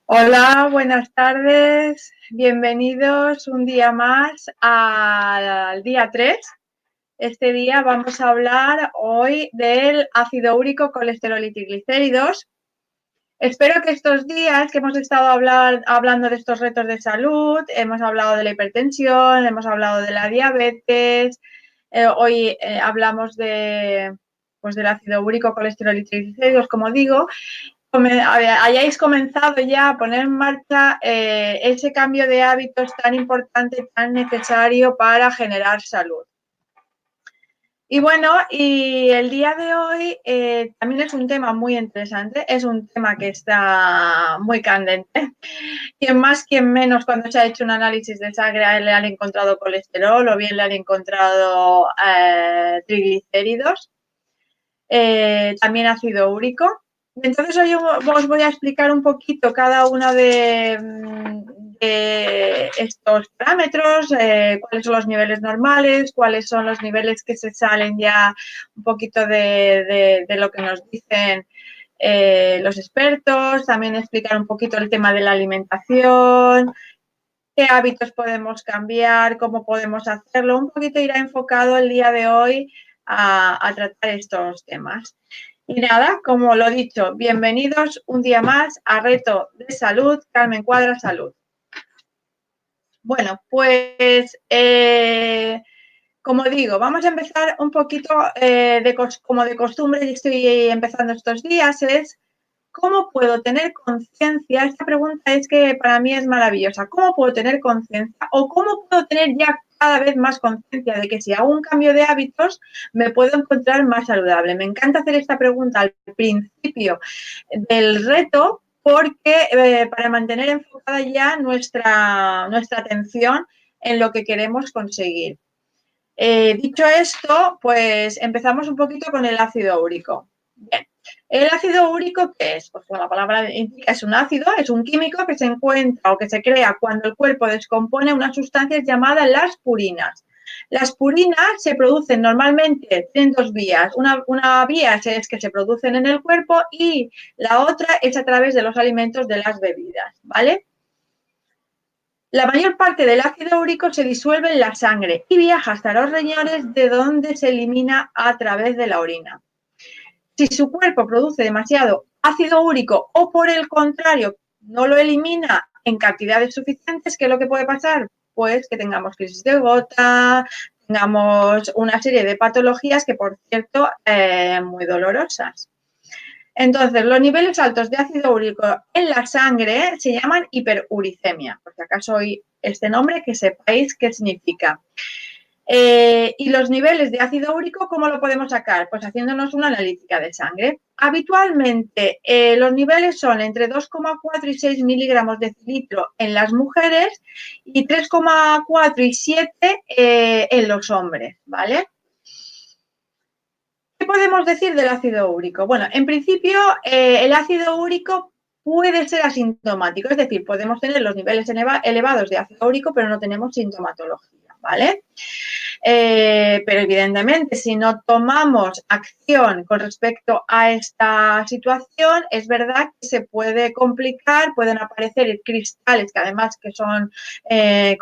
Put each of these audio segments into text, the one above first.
Hola, buenas tardes. Bienvenidos un día más al día 3. Este día vamos a hablar hoy del ácido úrico, colesterol y triglicéridos. Espero que estos días que hemos estado hablando de estos retos de salud, hemos hablado de la hipertensión, hemos hablado de la diabetes, hoy hablamos del ácido úrico, colesterol y triglicéridos, como digo, hayáis comenzado ya a poner en marcha ese cambio de hábitos tan importante, tan necesario para generar salud. Y bueno, y el día de hoy también es un tema muy interesante, es un tema que está muy candente. Quien más, quien menos, cuando se ha hecho un análisis de sangre le han encontrado colesterol o bien le han encontrado triglicéridos, también ácido úrico. Entonces hoy os voy a explicar un poquito cada uno de estos parámetros, cuáles son los niveles normales, cuáles son los niveles que se salen ya un poquito de lo que nos dicen los expertos, también explicar un poquito el tema de la alimentación, qué hábitos podemos cambiar, cómo podemos hacerlo, un poquito irá enfocado el día de hoy a tratar estos temas. Y nada, como lo dicho, bienvenidos un día más a Reto de Salud, Carmen Cuadra Salud. Bueno, pues como digo, vamos a empezar un poquito como de costumbre, y estoy empezando estos días, es ¿cómo puedo tener conciencia? Esta pregunta es que para mí es maravillosa. ¿Cómo puedo tener conciencia o cómo puedo tener ya cada vez más conciencia de que si hago un cambio de hábitos me puedo encontrar más saludable? Me encanta hacer esta pregunta al principio del reto porque para mantener enfocada ya nuestra atención en lo que queremos conseguir. Dicho esto, pues empezamos un poquito con el ácido úrico. Bien. ¿El ácido úrico qué es? Pues la palabra indica, es un ácido, es un químico que se encuentra o que se crea cuando el cuerpo descompone unas sustancias llamadas las purinas. Las purinas se producen normalmente en dos vías. Una vía es que se producen en el cuerpo y la otra es a través de los alimentos, de las bebidas, ¿vale? La mayor parte del ácido úrico se disuelve en la sangre y viaja hasta los riñones, de donde se elimina a través de la orina. Si su cuerpo produce demasiado ácido úrico o por el contrario no lo elimina en cantidades suficientes, ¿qué es lo que puede pasar? Pues que tengamos crisis de gota, tengamos una serie de patologías que, por cierto, muy dolorosas. Entonces, los niveles altos de ácido úrico en la sangre se llaman hiperuricemia. Por si acaso oí este nombre, que sepáis qué significa. Y los niveles de ácido úrico, ¿cómo lo podemos sacar? Pues haciéndonos una analítica de sangre. Habitualmente los niveles son entre 2,4 y 6 miligramos de decilitro en las mujeres y 3,4 y 7 en los hombres, ¿vale? ¿Qué podemos decir del ácido úrico? Bueno, en principio el ácido úrico puede ser asintomático, es decir, podemos tener los niveles elevados de ácido úrico, pero no tenemos sintomatología, ¿vale? Pero evidentemente, si no tomamos acción con respecto a esta situación, es verdad que se puede complicar, pueden aparecer cristales que además que son que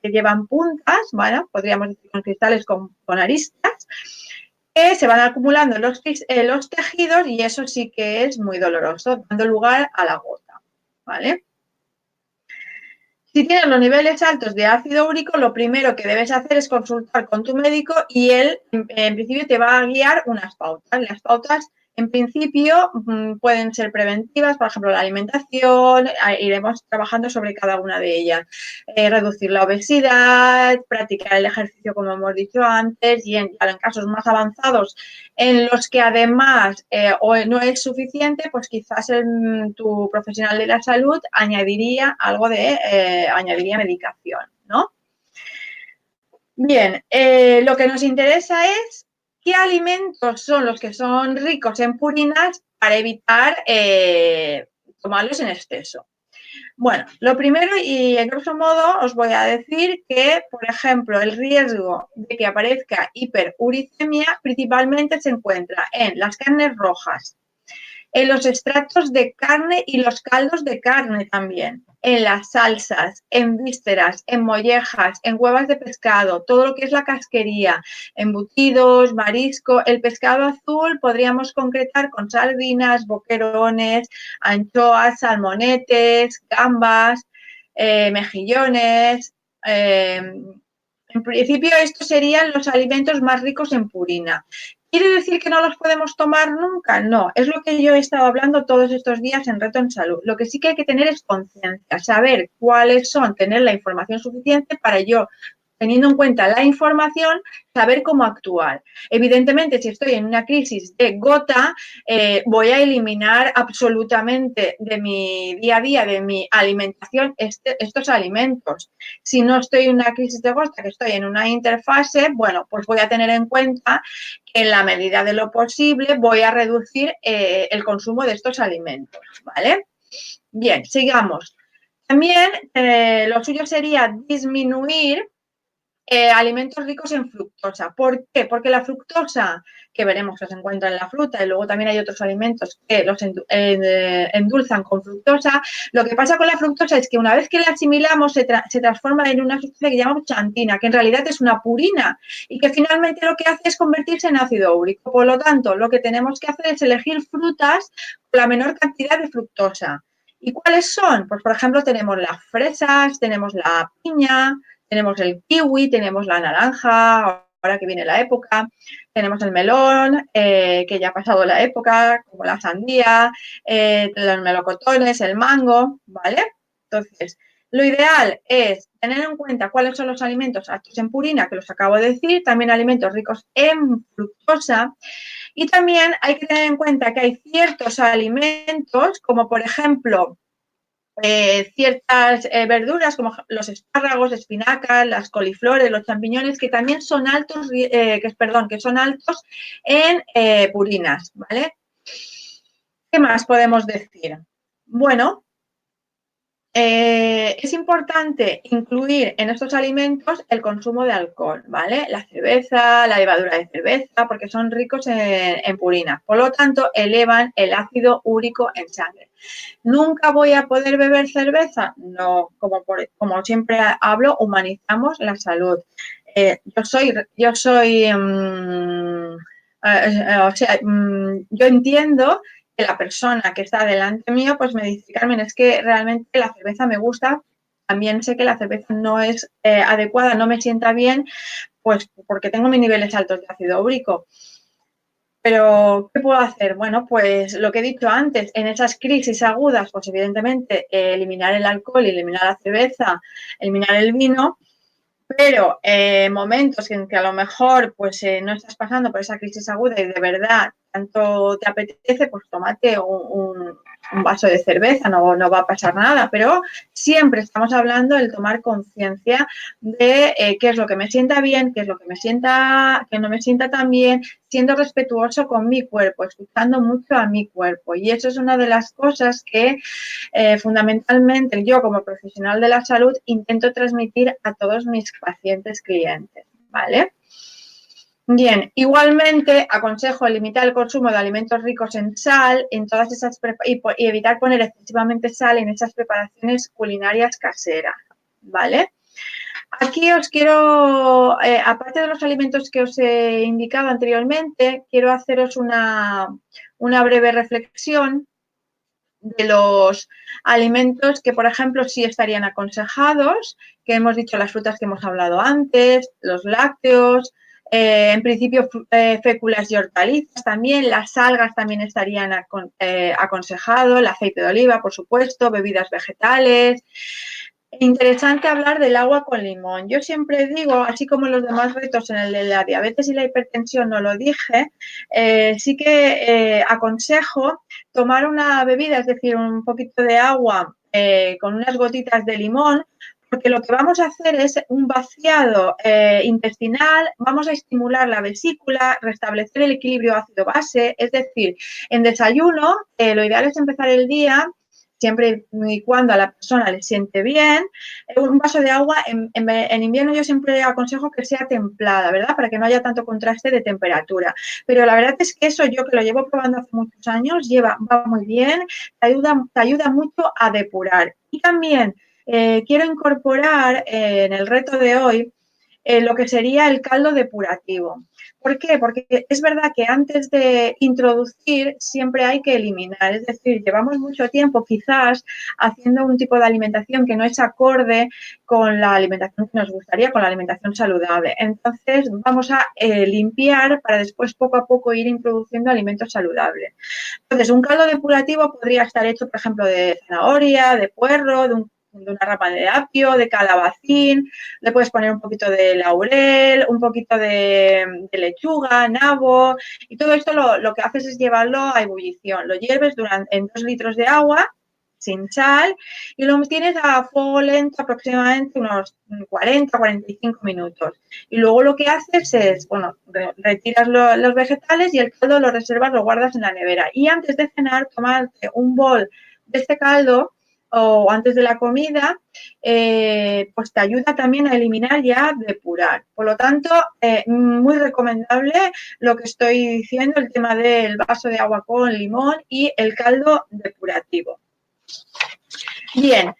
llevan puntas, ¿vale? Podríamos decir con cristales con aristas, que se van acumulando en los tejidos y eso sí que es muy doloroso, dando lugar a la gota, ¿vale? Si tienes los niveles altos de ácido úrico, lo primero que debes hacer es consultar con tu médico y él, en principio, te va a guiar unas pautas. Las pautas, en principio, pueden ser preventivas, por ejemplo, la alimentación, iremos trabajando sobre cada una de ellas. Reducir la obesidad, practicar el ejercicio, como hemos dicho antes, y en casos más avanzados, en los que además o no es suficiente, pues quizás tu profesional de la salud añadiría algo añadiría medicación, ¿no? Bien, lo que nos interesa es qué alimentos son los que son ricos en purinas para evitar tomarlos en exceso. Bueno, lo primero y en grosso modo os voy a decir que, por ejemplo, el riesgo de que aparezca hiperuricemia principalmente se encuentra en las carnes rojas, en los extractos de carne y los caldos de carne también, en las salsas, en vísceras, en mollejas, en huevas de pescado, todo lo que es la casquería, embutidos, marisco. El pescado azul podríamos concretar con sardinas, boquerones, anchoas, salmonetes, gambas, mejillones. En principio, estos serían los alimentos más ricos en purina. ¿Quiere decir que no los podemos tomar nunca? No, es lo que yo he estado hablando todos estos días en Reto en Salud. Lo que sí que hay que tener es conciencia, saber cuáles son, tener la información suficiente para yo, teniendo en cuenta la información, saber cómo actuar. Evidentemente, si estoy en una crisis de gota, voy a eliminar absolutamente de mi día a día, de mi alimentación, estos alimentos. Si no estoy en una crisis de gota, que estoy en una interfase, bueno, pues voy a tener en cuenta que en la medida de lo posible voy a reducir el consumo de estos alimentos, ¿vale? Bien, sigamos. También lo suyo sería disminuir alimentos ricos en fructosa. ¿Por qué? Porque la fructosa, que veremos que se encuentra en la fruta, y luego también hay otros alimentos que los endulzan con fructosa. Lo que pasa con la fructosa es que una vez que la asimilamos se transforma en una sustancia que llamamos xantina, que en realidad es una purina y que finalmente lo que hace es convertirse en ácido úrico. Por lo tanto, lo que tenemos que hacer es elegir frutas con la menor cantidad de fructosa. ¿Y cuáles son? Pues, por ejemplo, tenemos las fresas, tenemos la piña, tenemos el kiwi, tenemos la naranja, ahora que viene la época, tenemos el melón, que ya ha pasado la época, como la sandía, los melocotones, el mango, ¿vale? Entonces, lo ideal es tener en cuenta cuáles son los alimentos altos en purina, que los acabo de decir, también alimentos ricos en fructosa, y también hay que tener en cuenta que hay ciertos alimentos, como por ejemplo, ciertas verduras como los espárragos, espinacas, las coliflores, los champiñones, que también son altos, que son altos en purinas, ¿vale? ¿Qué más podemos decir? Bueno, es importante incluir en estos alimentos el consumo de alcohol, ¿vale? La cerveza, la levadura de cerveza, porque son ricos en purinas. Por lo tanto, elevan el ácido úrico en sangre. ¿Nunca voy a poder beber cerveza? No, como siempre hablo, humanizamos la salud. Yo entiendo que la persona que está delante mío pues me dice, Carmen, es que realmente la cerveza me gusta, también sé que la cerveza no es adecuada, no me sienta bien, pues porque tengo mis niveles altos de ácido úrico. Pero, ¿qué puedo hacer? Bueno, pues lo que he dicho antes, en esas crisis agudas, pues evidentemente eliminar el alcohol, eliminar la cerveza, eliminar el vino, pero momentos en que a lo mejor pues no estás pasando por esa crisis aguda y de verdad tanto te apetece, pues tómate un vaso de cerveza, no va a pasar nada, pero siempre estamos hablando del tomar conciencia de qué es lo que me sienta bien, qué es lo que no me sienta tan bien, siendo respetuoso con mi cuerpo, escuchando mucho a mi cuerpo. Y eso es una de las cosas que fundamentalmente yo como profesional de la salud intento transmitir a todos mis pacientes clientes, ¿vale? Bien, igualmente aconsejo limitar el consumo de alimentos ricos en sal en todas esas y evitar poner excesivamente sal en esas preparaciones culinarias caseras, ¿vale? Aquí os quiero, aparte de los alimentos que os he indicado anteriormente, quiero haceros una breve reflexión de los alimentos que, por ejemplo, sí estarían aconsejados, que hemos dicho las frutas que hemos hablado antes, los lácteos, en principio féculas y hortalizas también, las algas también estarían aconsejado, el aceite de oliva, por supuesto, bebidas vegetales. Interesante hablar del agua con limón. Yo siempre digo, así como los demás retos en el de la diabetes y la hipertensión no lo dije, sí que aconsejo tomar una bebida, es decir, un poquito de agua con unas gotitas de limón, porque lo que vamos a hacer es un vaciado intestinal, vamos a estimular la vesícula, restablecer el equilibrio ácido-base, es decir, en desayuno lo ideal es empezar el día siempre y cuando a la persona le siente bien. Un vaso de agua en invierno yo siempre aconsejo que sea templada, ¿verdad? Para que no haya tanto contraste de temperatura. Pero la verdad es que eso yo que lo llevo probando hace muchos años, va muy bien, te ayuda mucho a depurar. Y también quiero incorporar en el reto de hoy lo que sería el caldo depurativo. ¿Por qué? Porque es verdad que antes de introducir siempre hay que eliminar, es decir, llevamos mucho tiempo quizás haciendo un tipo de alimentación que no es acorde con la alimentación que nos gustaría, con la alimentación saludable. Entonces vamos a limpiar para después poco a poco ir introduciendo alimentos saludables. Entonces un caldo depurativo podría estar hecho, por ejemplo, de zanahoria, de puerro, de una rama de apio, de calabacín, le puedes poner un poquito de laurel, un poquito de lechuga, nabo, y todo esto lo que haces es llevarlo a ebullición. Lo hierves en 2 litros de agua sin sal y lo tienes a fuego lento aproximadamente unos 40-45 minutos. Y luego lo que haces es, bueno, retiras los vegetales y el caldo lo reservas, lo guardas en la nevera. Y antes de cenar, tomarte un bol de este caldo o antes de la comida, pues te ayuda también a eliminar y a depurar. Por lo tanto, muy recomendable lo que estoy diciendo, el tema del vaso de agua con limón y el caldo depurativo. Bien,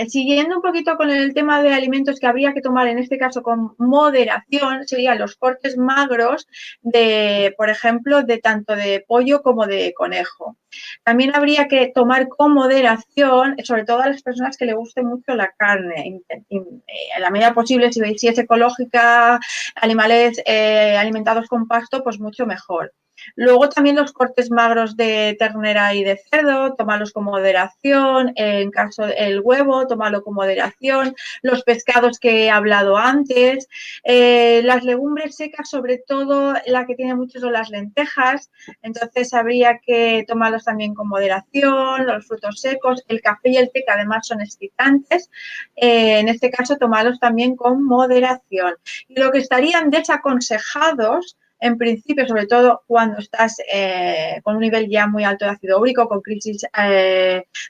siguiendo un poquito con el tema de alimentos que habría que tomar en este caso con moderación, serían los cortes magros de, por ejemplo, de tanto de pollo como de conejo. También habría que tomar con moderación, sobre todo a las personas que le guste mucho la carne, en la medida posible, si es ecológica, animales alimentados con pasto, pues mucho mejor. Luego también los cortes magros de ternera y de cerdo, tomarlos con moderación. En caso del huevo, tomarlo con moderación. Los pescados que he hablado antes. Las legumbres secas, sobre todo la que tiene mucho son las lentejas. Entonces habría que tomarlos también con moderación. Los frutos secos, el café y el té, que además son excitantes. En este caso, tomarlos también con moderación. Y lo que estarían desaconsejados, en principio, sobre todo cuando estás con un nivel ya muy alto de ácido úrico, con crisis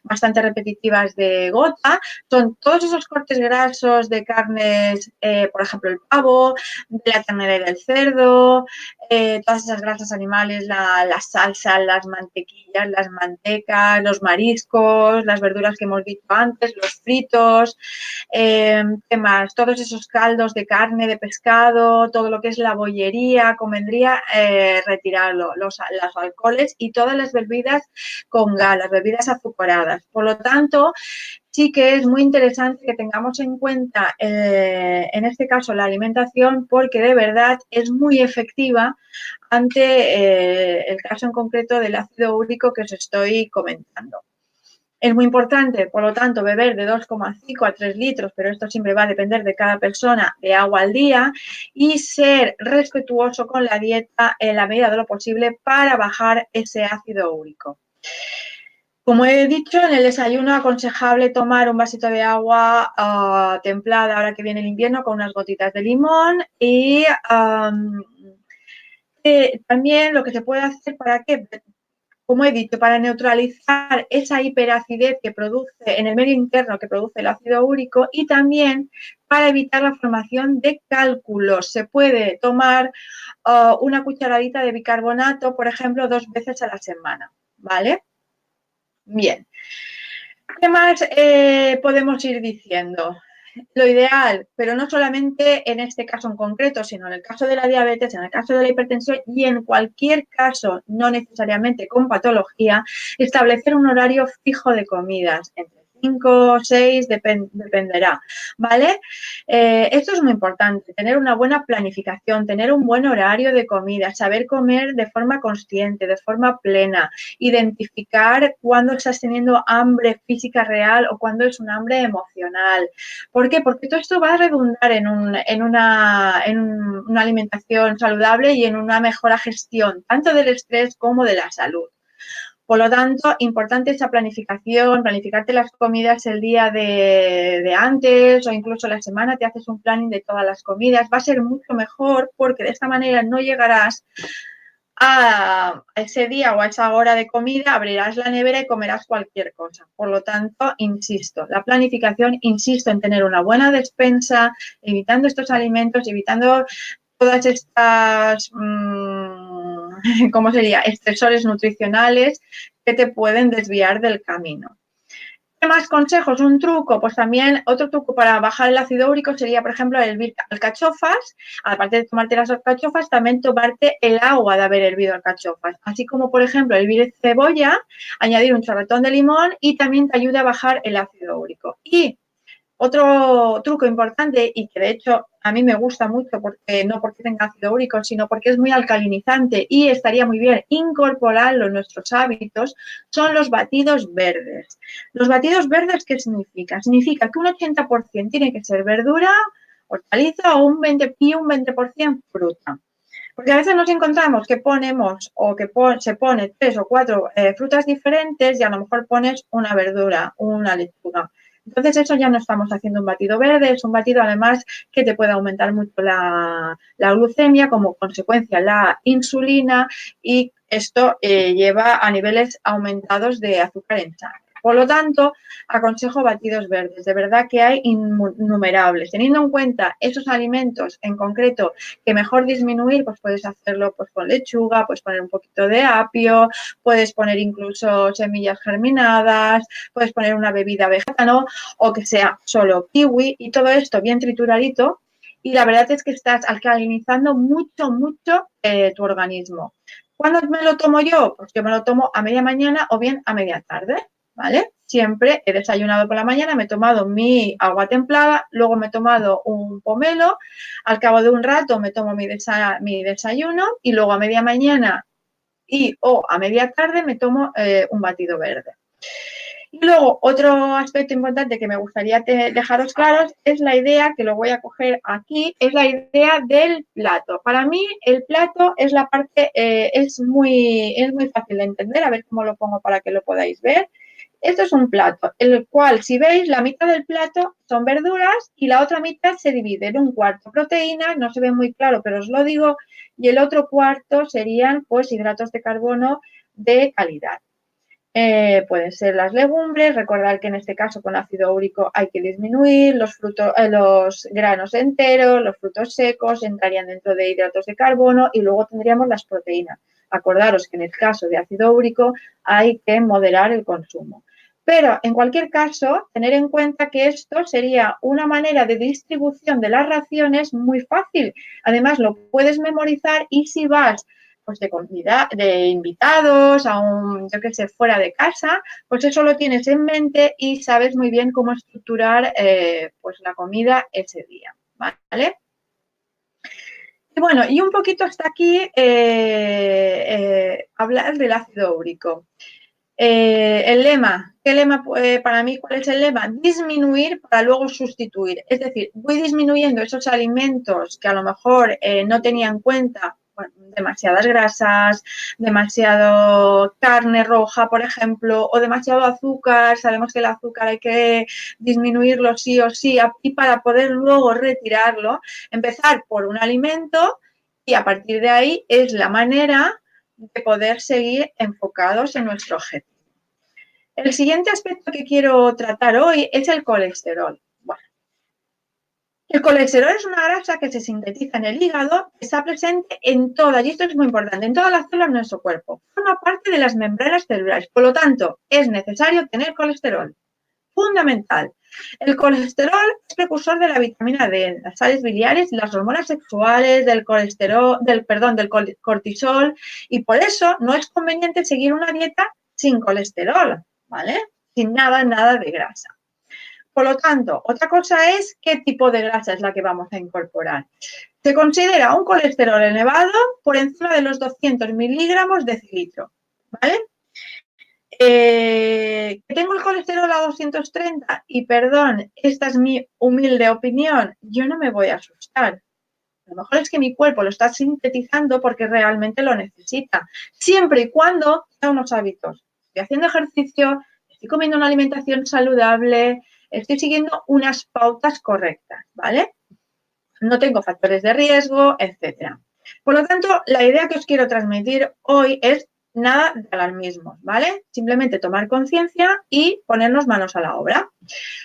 bastante repetitivas de gota, son todos esos cortes grasos de carnes, por ejemplo, el pavo, de la ternera y del cerdo, todas esas grasas animales, las salsas, las mantequillas, las mantecas, los mariscos, las verduras que hemos dicho antes, los fritos, ¿qué más? Todos esos caldos de carne, de pescado, todo lo que es la bollería, convendría retirarlo, los alcoholes y todas las bebidas con gas, las bebidas azucaradas. Por lo tanto, sí que es muy interesante que tengamos en cuenta, en este caso, la alimentación, porque de verdad es muy efectiva ante el caso en concreto del ácido úrico que os estoy comentando. Es muy importante, por lo tanto, beber de 2,5 a 3 litros, pero esto siempre va a depender de cada persona, de agua al día, y ser respetuoso con la dieta en la medida de lo posible para bajar ese ácido úrico. Como he dicho, en el desayuno aconsejable tomar un vasito de agua templada ahora que viene el invierno con unas gotitas de limón y también lo que se puede hacer para que, como he dicho, para neutralizar esa hiperacidez que produce en el medio interno que produce el ácido úrico y también para evitar la formación de cálculos. Se puede tomar una cucharadita de bicarbonato, por ejemplo, 2 veces a la semana, ¿vale? Bien. ¿Qué más podemos ir diciendo? Lo ideal, pero no solamente en este caso en concreto, sino en el caso de la diabetes, en el caso de la hipertensión y en cualquier caso, no necesariamente con patología, establecer un horario fijo de comidas, entre 5 o 6, dependerá, ¿vale? Esto es muy importante, tener una buena planificación, tener un buen horario de comida, saber comer de forma consciente, de forma plena, identificar cuándo estás teniendo hambre física real o cuándo es un hambre emocional. ¿Por qué? Porque todo esto va a redundar en una alimentación saludable y en una mejora gestión tanto del estrés como de la salud. Por lo tanto, importante esa planificación, planificarte las comidas el día de antes o incluso la semana, te haces un planning de todas las comidas. Va a ser mucho mejor porque de esta manera no llegarás a ese día o a esa hora de comida abrirás la nevera y comerás cualquier cosa. Por lo tanto, insisto, la planificación, insisto en tener una buena despensa, evitando estos alimentos, evitando todas estas, ¿cómo sería?, estresores nutricionales que te pueden desviar del camino. ¿Qué más consejos? Un truco, pues también otro truco para bajar el ácido úrico sería, por ejemplo, hervir alcachofas. Aparte de tomarte las alcachofas, también tomarte el agua de haber hervido alcachofas. Así como, por ejemplo, hervir cebolla, añadir un chorretón de limón y también te ayuda a bajar el ácido úrico. Y otro truco importante y que de hecho a mí me gusta mucho porque no porque tenga ácido úrico, sino porque es muy alcalinizante y estaría muy bien incorporarlo en nuestros hábitos, son los batidos verdes. Los batidos verdes, ¿qué significa? Significa que un 80% tiene que ser verdura, hortaliza o un 20% fruta. Porque a veces nos encontramos que ponemos o que se pone 3 o 4 frutas diferentes y a lo mejor pones una verdura, una lechuga. Entonces eso ya no estamos haciendo un batido verde, es un batido además que te puede aumentar mucho la glucemia, como consecuencia la insulina y esto lleva a niveles aumentados de azúcar en sangre. Por lo tanto, aconsejo batidos verdes. De verdad que hay innumerables. Teniendo en cuenta esos alimentos en concreto que mejor disminuir, pues puedes hacerlo pues con lechuga, puedes poner un poquito de apio, puedes poner incluso semillas germinadas, puedes poner una bebida vegetal o que sea solo kiwi y todo esto bien trituradito. Y la verdad es que estás alcalinizando mucho, mucho tu organismo. ¿Cuándo me lo tomo yo? Pues yo me lo tomo a media mañana o bien a media tarde, ¿vale? Siempre he desayunado por la mañana, me he tomado mi agua templada, luego me he tomado un pomelo, al cabo de un rato me tomo mi desayuno y luego a media mañana o a media tarde me tomo un batido verde. Y luego, otro aspecto importante que me gustaría dejaros claros es la idea, que lo voy a coger aquí, es la idea del plato. Para mí, el plato es la parte, es muy fácil de entender, a ver cómo lo pongo para que lo podáis ver. Esto es un plato, el cual, si veis, la mitad del plato son verduras y la otra mitad se divide en un cuarto proteínas, no se ve muy claro, pero os lo digo, y el otro cuarto serían pues hidratos de carbono de calidad. Pueden ser las legumbres, recordar que en este caso con ácido úrico hay que disminuir, los granos enteros, los frutos secos entrarían dentro de hidratos de carbono y luego tendríamos las proteínas. Acordaros que en el caso de ácido úrico hay que moderar el consumo. Pero en cualquier caso, tener en cuenta que esto sería una manera de distribución de las raciones muy fácil. Además, lo puedes memorizar y si vas pues de invitados, a yo qué sé, fuera de casa, pues eso lo tienes en mente y sabes muy bien cómo estructurar pues la comida ese día, ¿vale? Y bueno, y un poquito hasta aquí hablar del ácido úrico. El lema, ¿qué lema para mí? ¿Cuál es el lema? Disminuir para luego sustituir. Es decir, voy disminuyendo esos alimentos que a lo mejor no tenía en cuenta, bueno, demasiadas grasas, demasiado carne roja, por ejemplo, o demasiado azúcar. Sabemos que el azúcar hay que disminuirlo sí o sí y para poder luego retirarlo, empezar por un alimento y a partir de ahí es la manera de poder seguir enfocados en nuestro objetivo. El siguiente aspecto que quiero tratar hoy es el colesterol. Bueno, el colesterol es una grasa que se sintetiza en el hígado, que está presente en todas, y esto es muy importante, en todas las células de nuestro cuerpo. Forma parte de las membranas celulares, por lo tanto, es necesario tener colesterol. Fundamental. El colesterol es precursor de la vitamina D, las sales biliares, las hormonas sexuales, del cortisol, y por eso no es conveniente seguir una dieta sin colesterol, ¿vale? Sin nada de grasa. Por lo tanto, otra cosa es qué tipo de grasa es la que vamos a incorporar. Se considera un colesterol elevado por encima de los 200 miligramos de decilitro, ¿vale? Que tengo el colesterol a 230 y perdón, esta es mi humilde opinión, yo no me voy a asustar. A lo mejor es que mi cuerpo lo está sintetizando porque realmente lo necesita, siempre y cuando tenga unos hábitos. Estoy haciendo ejercicio, estoy comiendo una alimentación saludable, estoy siguiendo unas pautas correctas, ¿vale? No tengo factores de riesgo, etcétera. Por lo tanto, la idea que os quiero transmitir hoy es nada de alarmismos, ¿vale? Simplemente tomar conciencia y ponernos manos a la obra.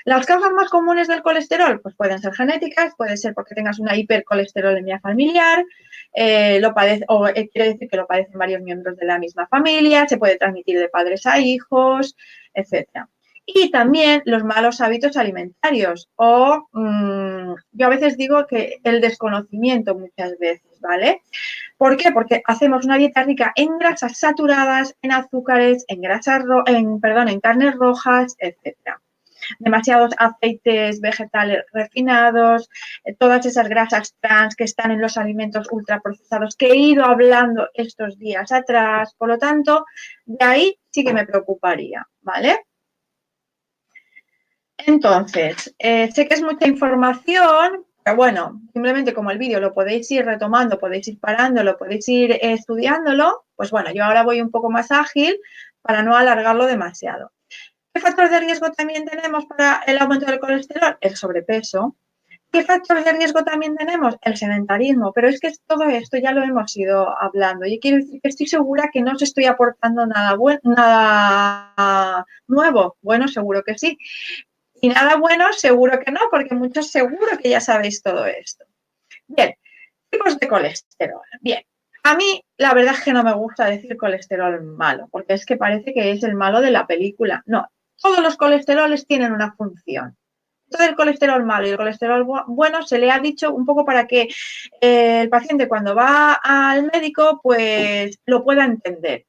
Las causas más comunes del colesterol pues pueden ser genéticas, puede ser porque tengas una hipercolesterolemia familiar, quiere decir que lo padecen varios miembros de la misma familia, se puede transmitir de padres a hijos, etcétera. Y también los malos hábitos alimentarios yo a veces digo que el desconocimiento muchas veces, ¿vale? ¿Por qué? Porque hacemos una dieta rica en grasas saturadas, en azúcares, en carnes rojas, etcétera. Demasiados aceites vegetales refinados, todas esas grasas trans que están en los alimentos ultraprocesados que he ido hablando estos días atrás. Por lo tanto, de ahí sí que me preocuparía, ¿vale? Entonces, sé que es mucha información, pero bueno, simplemente como el vídeo lo podéis ir retomando, podéis ir parándolo, podéis ir estudiándolo, pues bueno, yo ahora voy un poco más ágil para no alargarlo demasiado. ¿Qué factores de riesgo también tenemos para el aumento del colesterol? El sobrepeso. ¿Qué factores de riesgo también tenemos? El sedentarismo. Pero es que todo esto ya lo hemos ido hablando. Y quiero decir que estoy segura que no os estoy aportando nada nuevo. Bueno, seguro que sí. Y nada bueno, seguro que no, porque muchos seguro que ya sabéis todo esto. Bien, tipos de colesterol. Bien, a mí la verdad es que no me gusta decir colesterol malo, porque es que parece que es el malo de la película. No, todos los colesteroles tienen una función. Todo el colesterol malo y el colesterol bueno se le ha dicho un poco para que el paciente cuando va al médico pues lo pueda entender.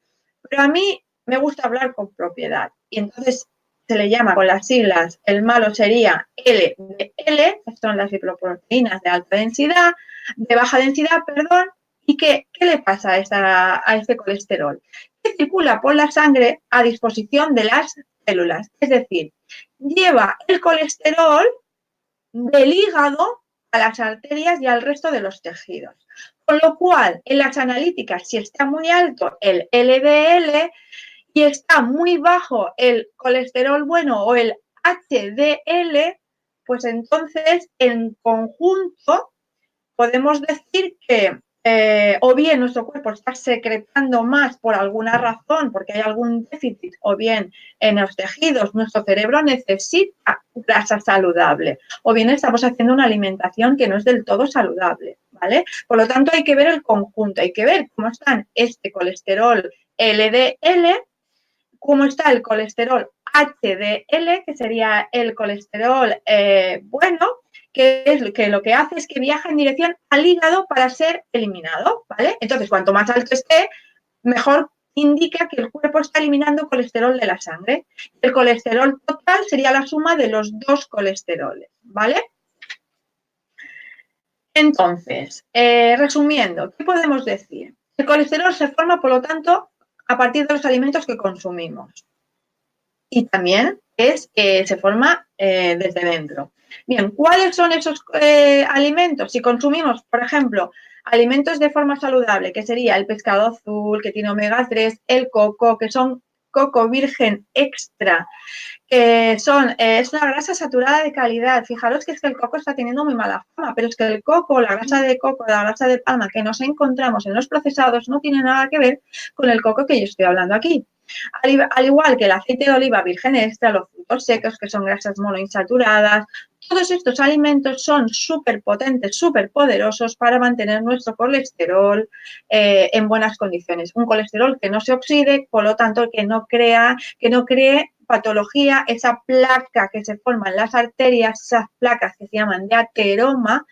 Pero a mí me gusta hablar con propiedad y entonces se le llama con las siglas, el malo sería LDL, que son las lipoproteínas de alta densidad, de baja densidad, perdón. ¿Y qué le pasa a este colesterol? Que circula por la sangre a disposición de las células. Es decir, lleva el colesterol del hígado a las arterias y al resto de los tejidos. Con lo cual, en las analíticas, si está muy alto el LDL y está muy bajo el colesterol bueno o el HDL, pues entonces en conjunto podemos decir que o bien nuestro cuerpo está secretando más por alguna razón, porque hay algún déficit, o bien en los tejidos nuestro cerebro necesita grasa saludable, o bien estamos haciendo una alimentación que no es del todo saludable, ¿vale? Por lo tanto, hay que ver el conjunto, hay que ver cómo están este colesterol LDL, cómo está el colesterol HDL, que sería el colesterol bueno, que lo que hace es que viaja en dirección al hígado para ser eliminado, ¿vale? Entonces, cuanto más alto esté, mejor indica que el cuerpo está eliminando colesterol de la sangre. El colesterol total sería la suma de los dos colesteroles, ¿vale? Entonces, resumiendo, ¿qué podemos decir? El colesterol se forma, por lo tanto, a partir de los alimentos que consumimos. Y también se forma desde dentro. Bien, ¿cuáles son esos alimentos? Si consumimos, por ejemplo, alimentos de forma saludable, que sería el pescado azul, que tiene omega 3, el coco, que son coco virgen extra, es una grasa saturada de calidad. Fijaros que es que el coco está teniendo muy mala fama, pero es que el coco, la grasa de coco, la grasa de palma que nos encontramos en los procesados no tiene nada que ver con el coco que yo estoy hablando aquí. Al igual que el aceite de oliva virgen extra, los frutos secos, que son grasas monoinsaturadas, todos estos alimentos son súper potentes, súper poderosos para mantener nuestro colesterol en buenas condiciones. Un colesterol que no se oxide, por lo tanto, que no cree patología, esa placa que se forma en las arterias, esas placas que se llaman de ateroma,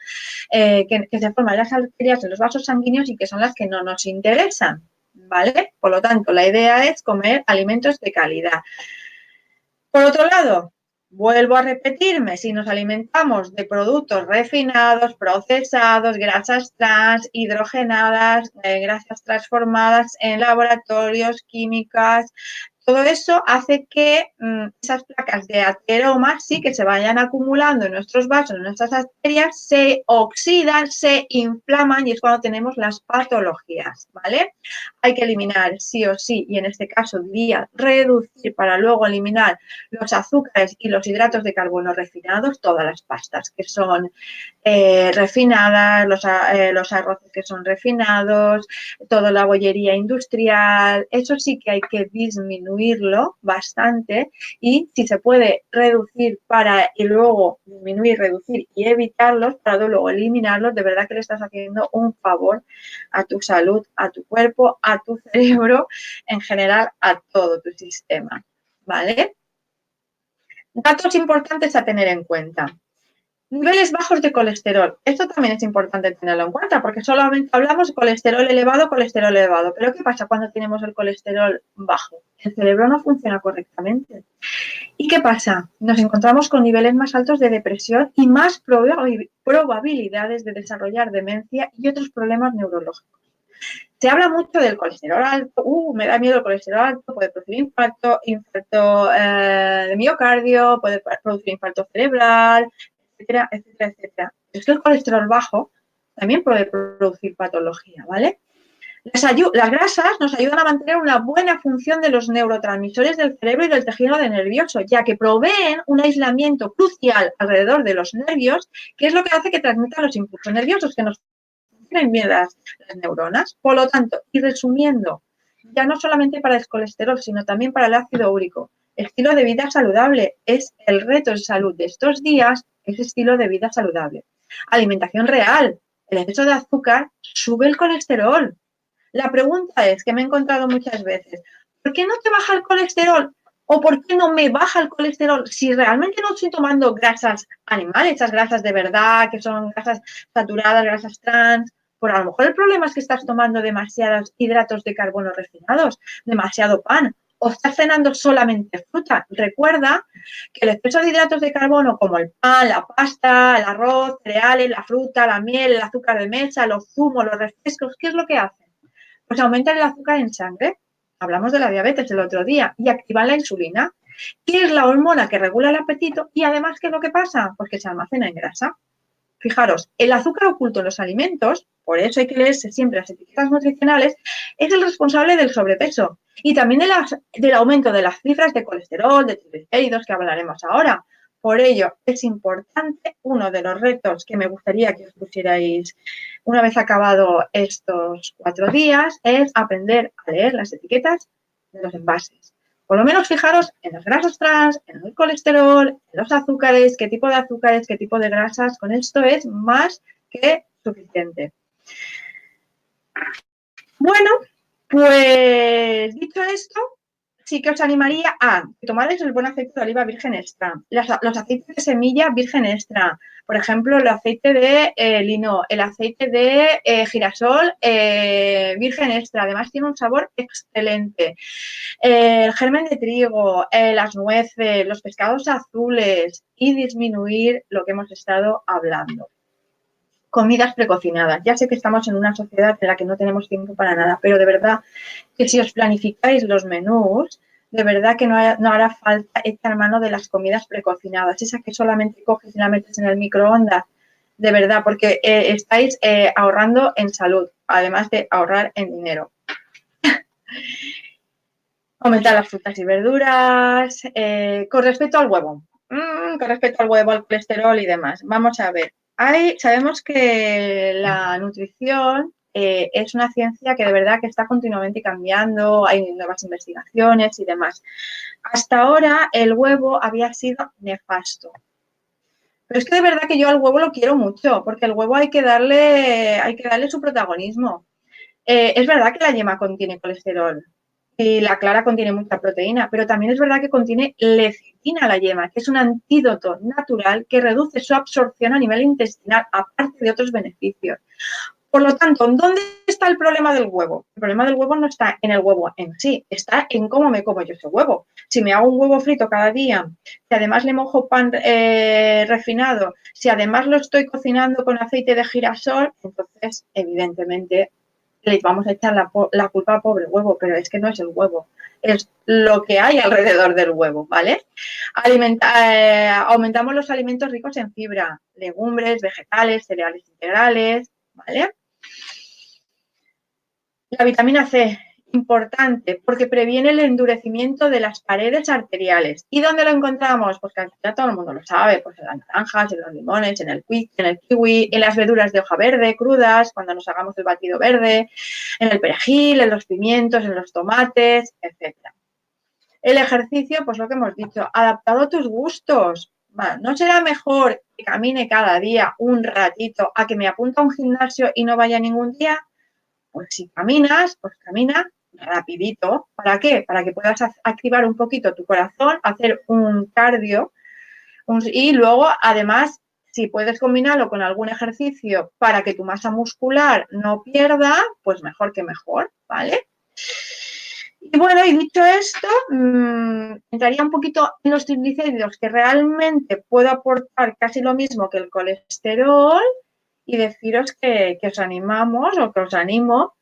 que se forman en las arterias, en los vasos sanguíneos y que son las que no nos interesan, ¿vale? Por lo tanto, la idea es comer alimentos de calidad. Por otro lado, vuelvo a repetirme, si nos alimentamos de productos refinados, procesados, grasas trans, hidrogenadas, grasas transformadas en laboratorios, químicas, Todo eso hace que esas placas de ateroma sí que se vayan acumulando en nuestros vasos, en nuestras arterias, se oxidan, se inflaman y es cuando tenemos las patologías, ¿vale? Hay que eliminar sí o sí, y en este caso diría reducir para luego eliminar los azúcares y los hidratos de carbono refinados, todas las pastas que son refinadas, los arroces que son refinados, toda la bollería industrial, eso sí que hay que disminuirlo bastante y si se puede reducir para y luego disminuir, reducir y evitarlos para luego eliminarlos, de verdad que le estás haciendo un favor a tu salud, a tu cuerpo, a tu cerebro, en general a todo tu sistema, ¿vale? Datos importantes a tener en cuenta. Niveles bajos de colesterol. Esto también es importante tenerlo en cuenta porque solamente hablamos de colesterol elevado. Pero ¿qué pasa cuando tenemos el colesterol bajo? El cerebro no funciona correctamente. ¿Y qué pasa? Nos encontramos con niveles más altos de depresión y más probabilidades de desarrollar demencia y otros problemas neurológicos. Se habla mucho del colesterol alto, me da miedo el colesterol alto, puede producir infarto de miocardio, puede producir infarto cerebral, etcétera, etcétera, etcétera. Es que el colesterol bajo también puede producir patología, ¿vale? Las grasas nos ayudan a mantener una buena función de los neurotransmisores del cerebro y del tejido nervioso, ya que proveen un aislamiento crucial alrededor de los nervios, que es lo que hace que transmitan los impulsos nerviosos que nos funcionan bien las neuronas. Por lo tanto, y resumiendo, ya no solamente para el colesterol, sino también para el ácido úrico, estilo de vida saludable es el reto de salud de estos días, es estilo de vida saludable. Alimentación real. El exceso de azúcar sube el colesterol. La pregunta es, que me he encontrado muchas veces, ¿por qué no te baja el colesterol? ¿O por qué no me baja el colesterol si realmente no estoy tomando grasas animales, esas grasas de verdad, que son grasas saturadas, grasas trans? Pues a lo mejor el problema es que estás tomando demasiados hidratos de carbono refinados, demasiado pan, o estás cenando solamente fruta. Recuerda que el exceso de hidratos de carbono, como el pan, la pasta, el arroz, cereales, la fruta, la miel, el azúcar de mesa, los zumos, los refrescos, ¿qué es lo que hacen? Pues aumentan el azúcar en sangre. Hablamos de la diabetes el otro día y activan la insulina, que es la hormona que regula el apetito y además, ¿qué es lo que pasa? Pues que se almacena en grasa. Fijaros, el azúcar oculto en los alimentos, por eso hay que leerse siempre las etiquetas nutricionales, es el responsable del sobrepeso y también del aumento de las cifras de colesterol, de triglicéridos, que hablaremos ahora. Por ello, es importante, uno de los retos que me gustaría que os pusierais una vez acabado estos 4 días, es aprender a leer las etiquetas de los envases. Por lo menos fijaros en los grasas trans, en el colesterol, en los azúcares, qué tipo de grasas. Con esto es más que suficiente. Bueno, pues dicho esto, sí que os animaría a tomar el buen aceite de oliva virgen extra, los aceites de semilla virgen extra, por ejemplo, el aceite de lino, el aceite de girasol virgen extra, además tiene un sabor excelente. El germen de trigo, las nueces, los pescados azules y disminuir lo que hemos estado hablando. Comidas precocinadas. Ya sé que estamos en una sociedad en la que no tenemos tiempo para nada, pero de verdad que si os planificáis los menús, de verdad que no hará falta echar mano de las comidas precocinadas, esas que solamente coges y la metes en el microondas, de verdad, porque estáis ahorrando en salud, además de ahorrar en dinero. Aumentar las frutas y verduras, con respecto al huevo, al colesterol y demás. Vamos a ver. Sabemos que la nutrición es una ciencia que de verdad que está continuamente cambiando, hay nuevas investigaciones y demás. Hasta ahora el huevo había sido nefasto. Pero es que de verdad que yo al huevo lo quiero mucho, porque el huevo hay que darle su protagonismo. Es verdad que la yema contiene colesterol y la clara contiene mucha proteína, pero también es verdad que contiene lecitina la yema, que es un antídoto natural que reduce su absorción a nivel intestinal, aparte de otros beneficios. Por lo tanto, ¿dónde está el problema del huevo? El problema del huevo no está en el huevo en sí, está en cómo me como yo ese huevo. Si me hago un huevo frito cada día, si además le mojo pan refinado, si además lo estoy cocinando con aceite de girasol, entonces, evidentemente, le vamos a echar la culpa al pobre huevo, pero es que no es el huevo, es lo que hay alrededor del huevo, ¿vale? Aumentamos los alimentos ricos en fibra, legumbres, vegetales, cereales integrales, ¿vale? La vitamina C, importante, porque previene el endurecimiento de las paredes arteriales. ¿Y dónde lo encontramos? Pues que ya todo el mundo lo sabe, pues en las naranjas, en los limones, en el kiwi, en las verduras de hoja verde crudas, cuando nos hagamos el batido verde, en el perejil, en los pimientos, en los tomates, etc. El ejercicio, pues lo que hemos dicho, adaptado a tus gustos. Bueno, ¿no será mejor que camine cada día un ratito a que me apunte a un gimnasio y no vaya ningún día? Pues si caminas, pues camina rapidito. ¿Para qué? Para que puedas activar un poquito tu corazón, hacer un cardio y luego, además, si puedes combinarlo con algún ejercicio para que tu masa muscular no pierda, pues mejor que mejor, ¿vale? Y bueno, y dicho esto, entraría un poquito en los triglicéridos, que realmente puedo aportar casi lo mismo que el colesterol, y deciros que os animamos o que os animo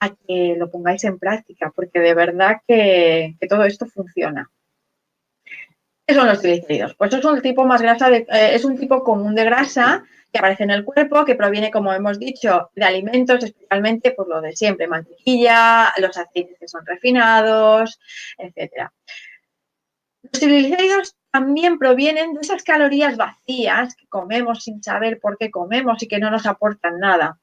a que lo pongáis en práctica, porque de verdad que todo esto funciona. ¿Qué son los triglicéridos? Pues es un tipo más grasa, es un tipo común de grasa que aparece en el cuerpo, que proviene, como hemos dicho, de alimentos, especialmente por lo de siempre, mantequilla, los aceites que son refinados, etc. Los triglicéridos también provienen de esas calorías vacías que comemos sin saber por qué comemos y que no nos aportan nada.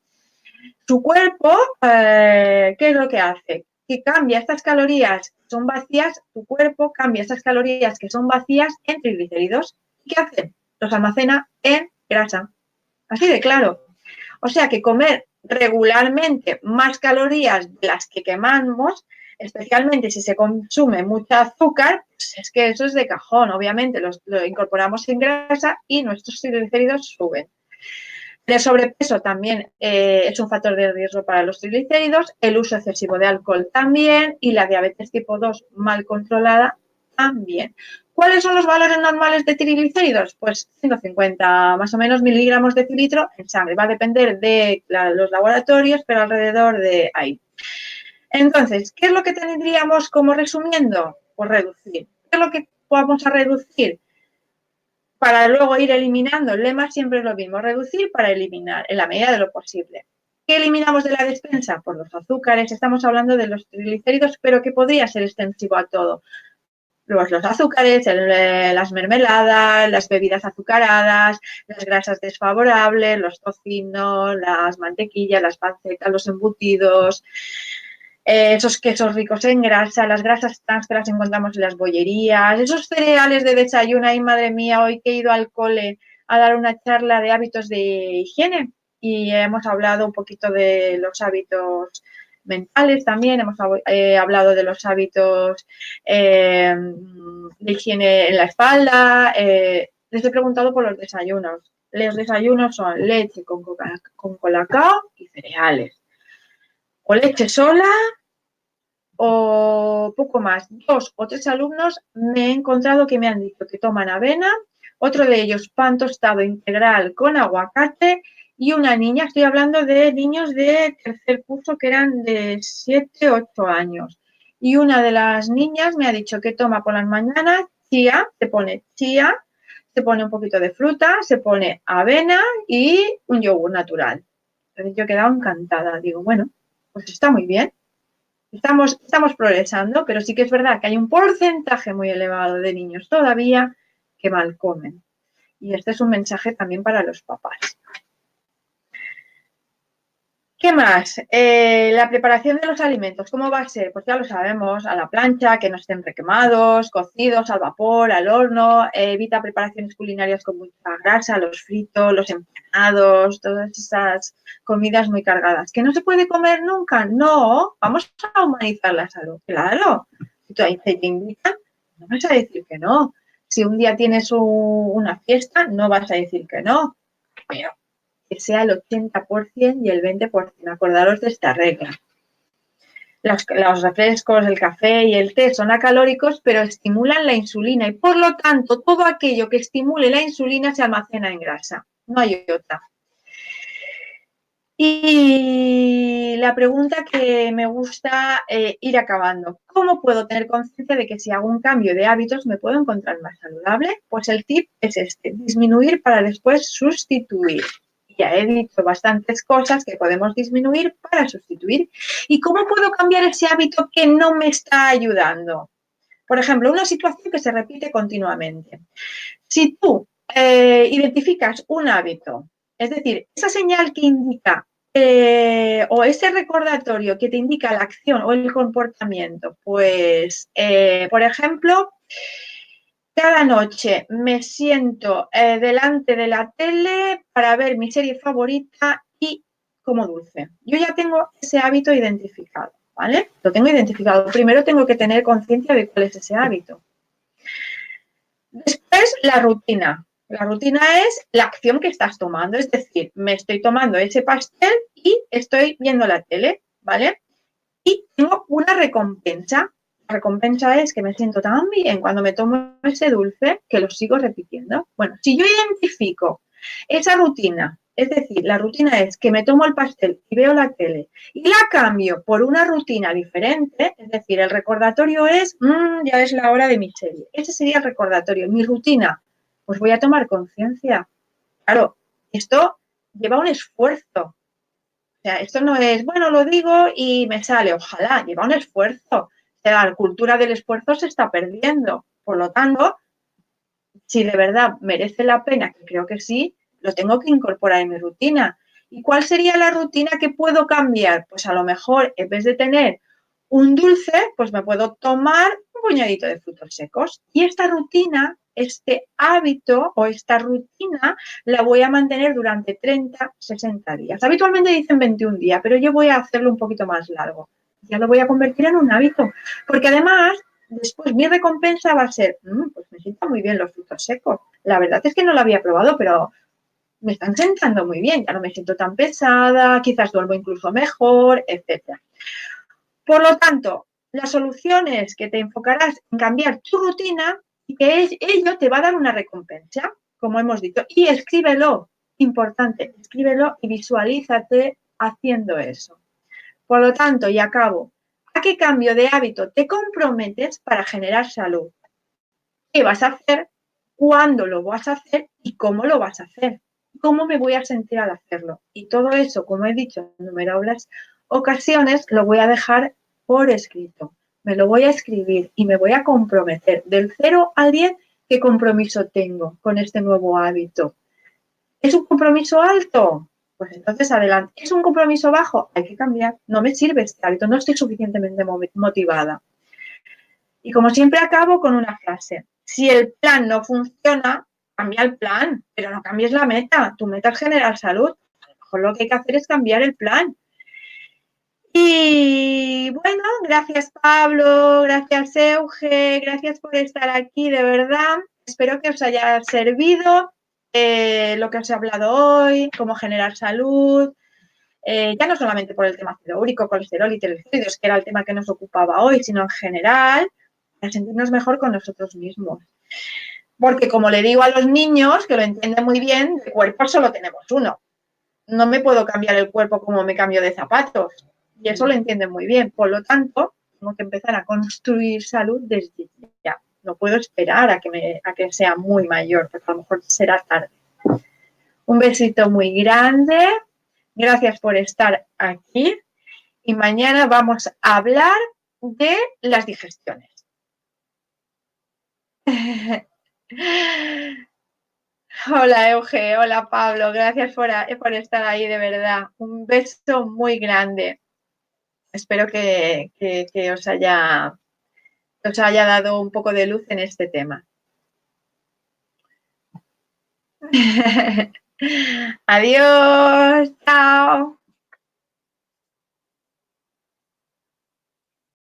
Tu cuerpo, ¿qué es lo que hace? Que cambia estas calorías que son vacías, tu cuerpo cambia estas calorías que son vacías en triglicéridos. ¿Y qué hace? Los almacena en grasa. Así de claro. O sea que comer regularmente más calorías de las que quemamos, especialmente si se consume mucho azúcar, pues es que eso es de cajón. Obviamente lo incorporamos en grasa y nuestros triglicéridos suben. El sobrepeso también es un factor de riesgo para los triglicéridos, el uso excesivo de alcohol también y la diabetes tipo 2 mal controlada también. ¿Cuáles son los valores normales de triglicéridos? Pues 150 más o menos miligramos de cilitro en sangre. Va a depender de los laboratorios, pero alrededor de ahí. Entonces, ¿qué es lo que tendríamos como resumiendo? Pues reducir. ¿Qué es lo que vamos a reducir? Para luego ir eliminando. El lema siempre es lo mismo, reducir para eliminar en la medida de lo posible. ¿Qué eliminamos de la despensa? Pues los azúcares, estamos hablando de los triglicéridos, pero que podría ser extensivo a todo. Los azúcares, las mermeladas, las bebidas azucaradas, las grasas desfavorables, los tocinos, las mantequillas, las pancetas, los embutidos, esos quesos ricos en grasa, las grasas trans que las encontramos en las bollerías, esos cereales de desayuno. Ay, madre mía, hoy que he ido al cole a dar una charla de hábitos de higiene y hemos hablado un poquito de los hábitos mentales también, hemos hablado de los hábitos de higiene en la espalda. Les he preguntado por los desayunos. Los desayunos son leche con colacao y cereales. O leche sola o poco más. 2 o 3 alumnos me he encontrado que me han dicho que toman avena, otro de ellos pan tostado integral con aguacate y una niña, estoy hablando de niños de tercer curso que eran de 7, 8 años. Y una de las niñas me ha dicho que toma por las mañanas chía, se pone un poquito de fruta, se pone avena y un yogur natural. Entonces yo he quedado encantada. Digo, bueno, pues está muy bien. Estamos progresando, pero sí que es verdad que hay un porcentaje muy elevado de niños todavía que mal comen. Y este es un mensaje también para los papás. ¿Qué más? La preparación de los alimentos, ¿cómo va a ser? Pues ya lo sabemos, a la plancha, que no estén requemados, cocidos, al vapor, al horno, evita preparaciones culinarias con mucha grasa, los fritos, los empanados, todas esas comidas muy cargadas. ¿Que no se puede comer nunca? No, vamos a humanizar la salud, claro. Si te invitan, no vas a decir que no. Si un día tienes una fiesta, no vas a decir que no, pero que sea el 80% y el 20%. Acordaros de esta regla. Los refrescos, el café y el té son acalóricos, pero estimulan la insulina y por lo tanto todo aquello que estimule la insulina se almacena en grasa. No hay otra. Y la pregunta que me gusta ir acabando, ¿cómo puedo tener conciencia de que si hago un cambio de hábitos me puedo encontrar más saludable? Pues el tip es este, disminuir para después sustituir. Ya he dicho bastantes cosas que podemos disminuir para sustituir. ¿Y cómo puedo cambiar ese hábito que no me está ayudando? Por ejemplo, una situación que se repite continuamente. Si tú identificas un hábito, es decir, esa señal que indica o ese recordatorio que te indica la acción o el comportamiento, pues, por ejemplo, cada noche me siento delante de la tele para ver mi serie favorita y como dulce. Yo ya tengo ese hábito identificado, ¿vale? Lo tengo identificado. Primero tengo que tener conciencia de cuál es ese hábito. Después, la rutina. La rutina es la acción que estás tomando, es decir, me estoy tomando ese pastel y estoy viendo la tele, ¿vale? Y tengo una recompensa. La recompensa es que me siento tan bien cuando me tomo ese dulce que lo sigo repitiendo. Bueno, si yo identifico esa rutina, es decir, la rutina es que me tomo el pastel y veo la tele y la cambio por una rutina diferente, es decir, el recordatorio es, ya es la hora de mi serie. Ese sería el recordatorio. Mi rutina, pues voy a tomar conciencia. Claro, esto lleva un esfuerzo. O sea, esto no es, bueno, lo digo y me sale, ojalá, lleva un esfuerzo. O sea, la cultura del esfuerzo se está perdiendo. Por lo tanto, si de verdad merece la pena, que creo que sí, lo tengo que incorporar en mi rutina. ¿Y cuál sería la rutina que puedo cambiar? Pues a lo mejor, en vez de tener un dulce, pues me puedo tomar un puñadito de frutos secos. Y esta rutina, este hábito o esta rutina la voy a mantener durante 30, 60 días. Habitualmente dicen 21 días, pero yo voy a hacerlo un poquito más largo. Ya lo voy a convertir en un hábito. Porque además después mi recompensa va a ser, pues me sientan muy bien los frutos secos. La verdad es que no lo había probado, pero me están sentando muy bien. Ya no me siento tan pesada, quizás duermo incluso mejor, etcétera. Por lo tanto, la solución es que te enfocarás en cambiar tu rutina y que ello te va a dar una recompensa, como hemos dicho. Y escríbelo, importante, escríbelo y visualízate haciendo eso. Por lo tanto, y acabo, ¿a qué cambio de hábito te comprometes para generar salud? ¿Qué vas a hacer? ¿Cuándo lo vas a hacer? ¿Y cómo lo vas a hacer? ¿Cómo me voy a sentir al hacerlo? Y todo eso, como he dicho en innumerables ocasiones, lo voy a dejar por escrito. Me lo voy a escribir y me voy a comprometer del 0 al 10 qué compromiso tengo con este nuevo hábito. ¿Es un compromiso alto? Pues entonces adelante. ¿Es un compromiso bajo? Hay que cambiar. No me sirve este hábito, no estoy suficientemente motivada. Y como siempre acabo con una frase. Si el plan no funciona, cambia el plan, pero no cambies la meta. Tu meta es generar salud. A lo mejor lo que hay que hacer es cambiar el plan. Y bueno, gracias Pablo, gracias Euge, gracias por estar aquí, de verdad. Espero que os haya servido lo que os he hablado hoy, cómo generar salud, ya no solamente por el tema ácido úrico, colesterol y triglicéridos, que era el tema que nos ocupaba hoy, sino en general, para sentirnos mejor con nosotros mismos. Porque como le digo a los niños, que lo entienden muy bien, de cuerpo solo tenemos uno. No me puedo cambiar el cuerpo como me cambio de zapatos. Y eso lo entienden muy bien. Por lo tanto, tengo que empezar a construir salud desde ya. No puedo esperar a que sea muy mayor, porque a lo mejor será tarde. Un besito muy grande. Gracias por estar aquí. Y mañana vamos a hablar de las digestiones. Hola Euge, hola Pablo, gracias por estar ahí de verdad. Un beso muy grande. Espero que os haya dado un poco de luz en este tema. Adiós, chao.